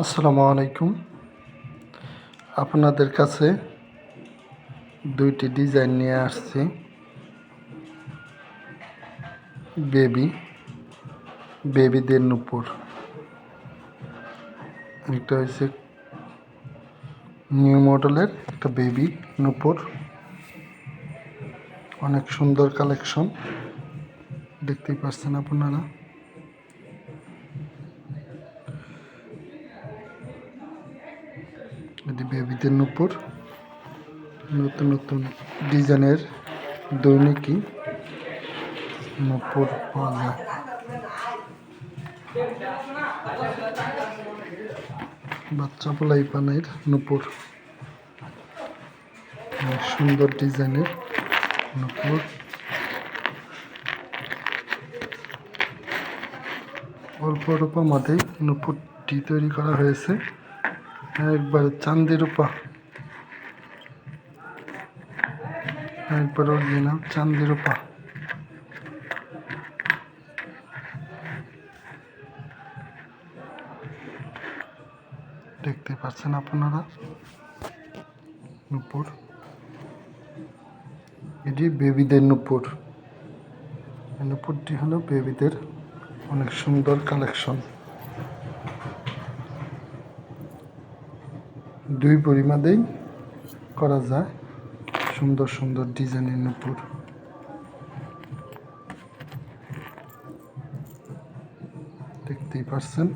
আসসালামু আলাইকুম। আপনাদের কাছে দুইটি ডিজাইন নিয়ে আসছি। বেবিদের নুপুর। একটা হচ্ছে নিউ মডেলের একটা বেবি নুপুর, অনেক সুন্দর কালেকশন, দেখতেই পাচ্ছেন আপনারা। এটি বেবিদের নুপুর, নতুন নতুন ডিজাইনের দৈনিকই নুপুর পাওয়া যায়। বাচ্চা পোলাই পানের নুপুর, অনেক সুন্দর ডিজাইনের নুপুর। অল্প রূপা মাঝেই নুপুরটি তৈরি করা হয়েছে, একবারে চান্দি রূপা, একবার অরিজিনাল চান্দি রূপা। দেখতে পাচ্ছেন আপনারা নুপুর। এটি বেবিদের নুপুর। নুপুরটি হলো বেবিদের, অনেক সুন্দর কালেকশন। দুই পরিমাদেই করা যায় সুন্দর সুন্দর ডিজাইনের নুপুর। দেখতেই পাচ্ছেন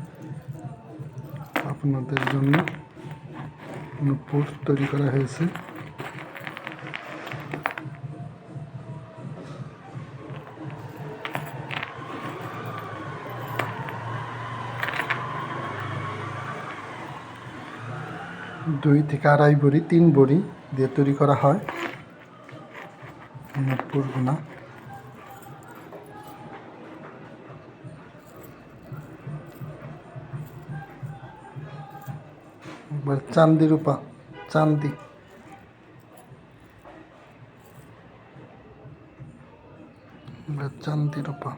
আপনাদের জন্য নুপুর তৈরি করা হয়েছে। দুই থেকে আড়াই ভরি, 3 ভরি দিয়ে তৈরি করা হয় নুপুরগুলা। একবার চান্দি রূপা, চান্দি। চান্দি রূপা।